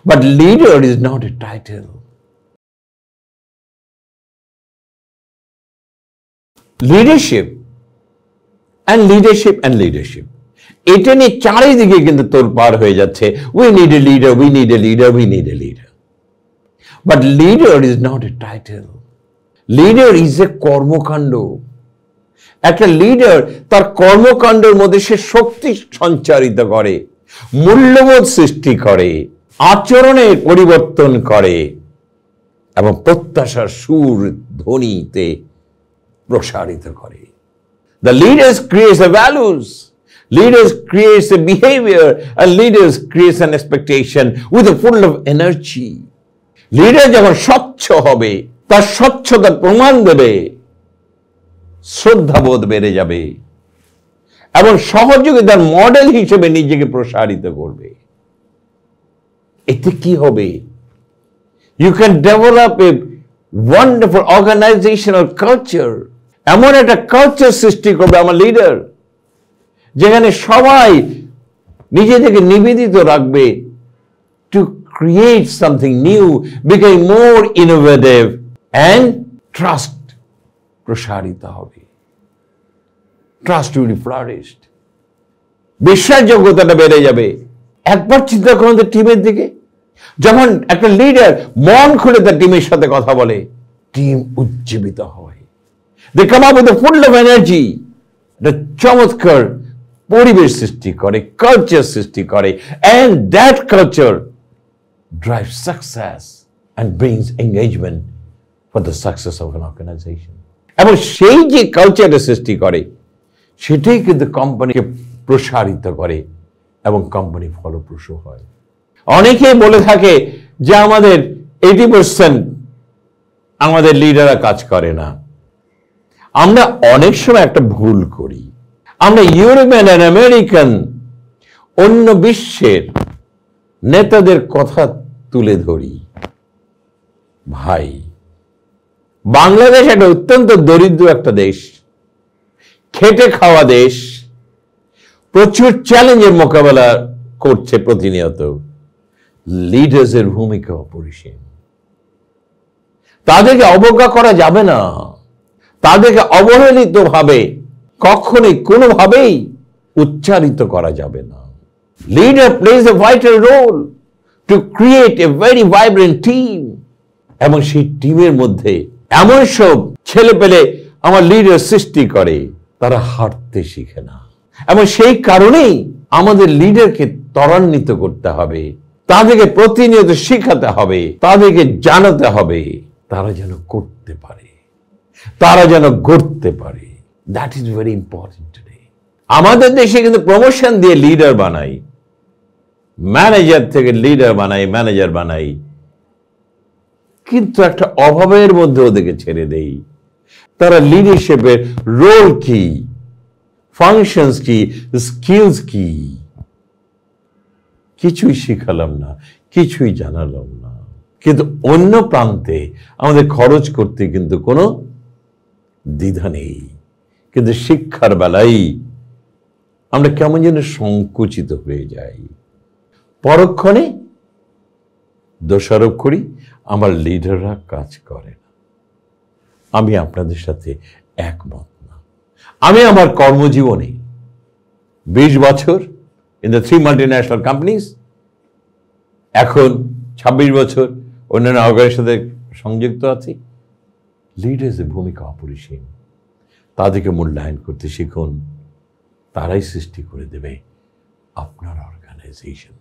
But leader is not a title. Leadership and leadership and leadership. এটা নিয়ে চারিদিকে কিন্তু তোলপাড় হয়ে যাচ্ছে। We need a leader, we need a leader, we need a leader. But leader is not a title. Leader is a কর্মকাণ্ড। একটা leader তার কর্মকাণ্ডের মধ্যে সে শক্তি সঞ্চারিত করে, মূল্যবোধ সৃষ্টি করে, আচরণের পরিবর্তন করে এবং প্রত্যাশার সুর ধ্বনিতে প্রসারিত করে। The leaders create the values, leaders create the behavior, and leaders create an expectation with a full of energy. Leader যখন স্বচ্ছ হবে, তার স্বচ্ছতার প্রমাণ দেবে, শ্রদ্ধাবোধ বেড়ে যাবে এবং সহযোগিতার মডেল হিসেবে নিজেকে প্রসারিত করবে। এতে কি হবে? You can develop a wonderful organizational culture. এমন একটা কালচার সৃষ্টি করবে আমার লিডার, যেখানে সবাই নিজেদেরকে নিবেদিত রাখবে to create something new, become more innovative and trust প্রসারিত হবে। Trust will be flourished. বিশ্বাসযোগ্যতাটা বেড়ে যাবে। একবার চিন্তা করুন তো টিমের দিকে, যখন একটা লিডার মন খুলে তার টিমের সাথে কথা বলে, টিম উজ্জীবিত হয়। They come up with a full of energy. একটা চমৎকার পরিবেশ সৃষ্টি করে, কালচার সৃষ্টি করে, and that culture drives success and brings engagement for the success of an organization. এবং সেই যে কালচারটা সৃষ্টি করে, সেটাই কিন্তু কোম্পানিকে প্রসারিত করে এবং কোম্পানি ফলপ্রসূ হয়। অনেকেই বলে থাকে যে আমাদের 80% আমাদের লিডাররা কাজ করে না। আমরা অনেক সময় একটা ভুল করি। আমরা ইউরোপিয়ান আর আমেরিকান অন্য বিশ্বের নেতাদের কথা তুলে ধরি। ভাই, বাংলাদেশ একটা অত্যন্ত দরিদ্র একটা দেশ, খেটে খাওয়া দেশ, প্রচুর চ্যালেঞ্জের মোকাবেলা করছে প্রতিনিয়ত। লিডার্সের ভূমিকা অপরিসীম। তাদেরকে অবজ্ঞা করা যাবে না, তাদেরকে অবহেলিত ভাবে কখনোই কোনোভাবেই উচ্চারিত করা যাবে না। Leader plays a vital role to create a very vibrant team. এবং সেই টিমের মধ্যে এমন সব ছেলে পেলে আমার লিডার সৃষ্টি করে, তারা হাঁটতে শিখে না। এবং সেই কারণেই আমাদের লিডারকে ত্বরান্বিত করতে হবে, তাদেরকে প্রতিনিয়ত শিখাতে হবে, তাদেরকে জানাতে হবে, তারা যেন করতে পারে, তারা যেন গড়তে পারে। That is very important today. আমাদের দেশে কিন্তু প্রমোশন দিয়ে লিডার বানাই, ম্যানেজার থেকে লিডার বানাই, ম্যানেজার বানাই, কিন্তু একটা অভাবের মধ্যে ওদেরকে ছেড়ে দেই। তারা লিডারশিপের রোল কি, ফাংশনস কি, স্কিলস কি, কিছুই শিখালাম না, কিছুই জানালাম না। কিন্তু অন্য প্রান্তে আমাদের খরচ করতে কিন্তু কোনো দ্বিধা নেই। কিন্তু শিক্ষার বেলায় আমরা কেমন যেন সংকুচিত হয়ে যাই, পরক্ষণে দোষারোপ করি আমার লিডাররা কাজ করে না। আমি আপনাদের সাথে একমত না। আমি আমার কর্মজীবনে 20 বছর ইন দ্য 3 মাল্টিন্যাশনাল কোম্পানিজ, এখন 26 বছর অন্যান্য অর্গানের সাথে সংযুক্ত আছি। লিডার্সের ভূমিকা অপরিসীম। তাদেরকে মূল্যায়ন করতে শিখুন, তারাই সৃষ্টি করে দেবে আপনার অর্গানাইজেশন।